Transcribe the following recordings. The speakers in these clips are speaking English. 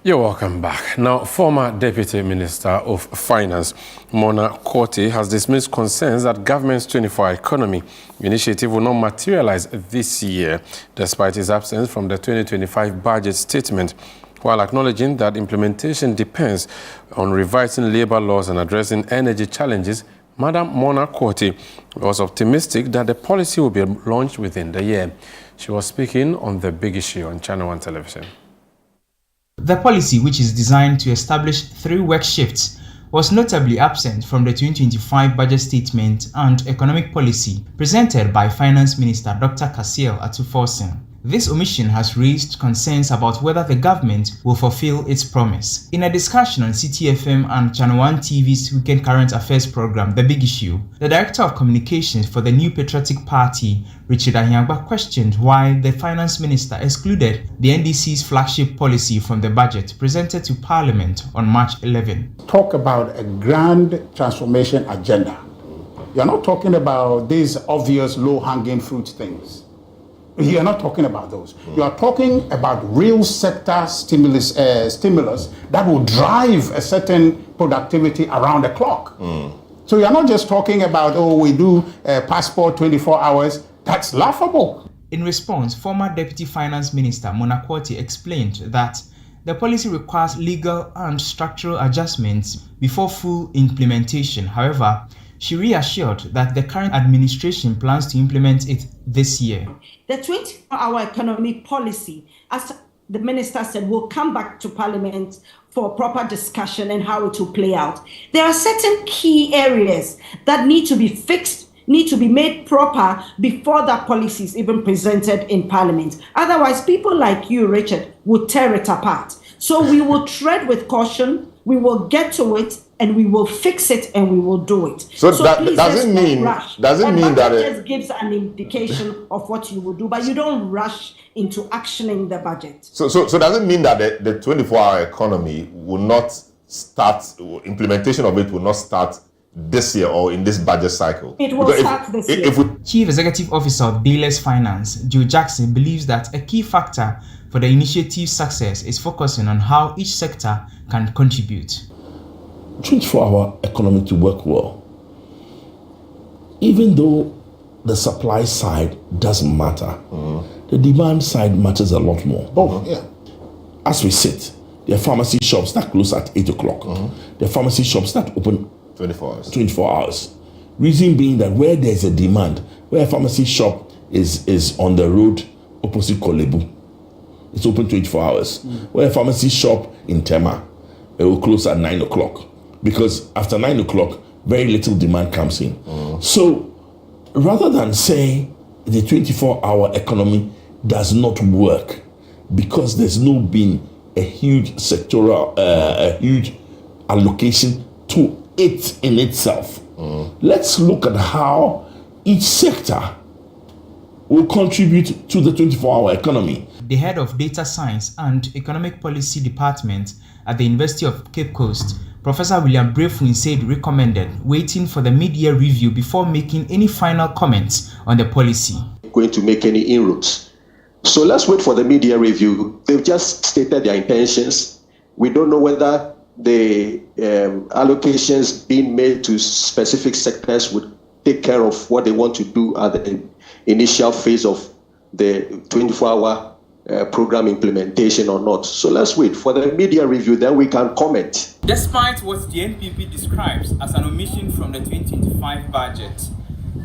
You're welcome back. Now, former Deputy Minister of Finance, Mona Korte, has dismissed concerns that government's 24-hour economy initiative will not materialize this year, despite its absence from the 2025 budget statement. While acknowledging that implementation depends on revising labor laws and addressing energy challenges, Madam Mona Korte was optimistic that the policy will be launched within the year. She was speaking on The Big Issue on ChannelOne television. The policy, which is designed to establish 3 work shifts, was notably absent from the 2025 budget statement and economic policy presented by Finance Minister Dr. Kasiel Atuforsen. This omission has raised concerns about whether the government will fulfill its promise. In a discussion on CTFM and ChannelOne TV's weekend current affairs program, The Big Issue, the Director of Communications for the New Patriotic Party, Richard Ahiagba, questioned why the Finance Minister excluded the NDC's flagship policy from the budget presented to Parliament on March 11. Talk about a grand transformation agenda. You're not talking about these obvious low-hanging fruit things. You're not talking about those. You are talking about real sector stimulus that will drive a certain productivity around the clock. So you're not just talking about, oh, we do passport 24 hours. That's laughable. In response, former Deputy Finance Minister Mona Korte explained that the policy requires legal and structural adjustments before full implementation. However, she reassured that the current administration plans to implement it this year. The 24-hour economic policy, as the minister said, will come back to Parliament for proper discussion and how it will play out. There are certain key areas that need to be fixed, need to be made proper before that policy is even presented in Parliament. Otherwise, people like you, Richard, will tear it apart. So we will tread with caution, we will get to it, and we will fix it and we will do it. So that doesn't mean that it just gives an indication of what you will do, but you don't rush into actioning the budget. So does it mean that the 24-hour economy will not start, implementation of it will not start this year or in this budget cycle? It will start this year. Chief Executive Officer of Bayless Finance, Joe Jackson, believes that a key factor for the initiative's success is focusing on how each sector can contribute. 24-hour economy to work well, even though the supply side doesn't matter, the demand side matters a lot more. Oh, yeah. As we sit, there are pharmacy shops that close at 8 o'clock. There are pharmacy shops that open 24 hours. Reason being that where there's a demand, where a pharmacy shop is on the road opposite Kolebu, it's open 24 hours. Where a pharmacy shop in Tema, it will close at 9 o'clock. Because after 9 o'clock, very little demand comes in. So rather than say the 24-hour economy does not work because there's no been a huge sectoral, a huge allocation to it in itself, let's look at how each sector will contribute to the 24-hour economy. The head of Data Science and Economic Policy Department at the University of Cape Coast, Professor William Brefun, said recommended waiting for the mid-year review before making any final comments on the policy. Going to make any inroads. So let's wait for the mid-year review. They've just stated their intentions. We don't know whether the allocations being made to specific sectors would take care of what they want to do at the initial phase of the 24-hour program implementation or not. So let's wait for the media review, then we can comment. Despite what the NPP describes as an omission from the 2025 budget,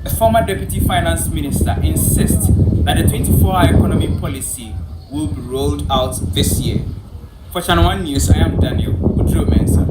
the former Deputy Finance Minister insists that the 24-hour economy policy will be rolled out this year. For ChannelOne News, I am Daniel Udro Mensah.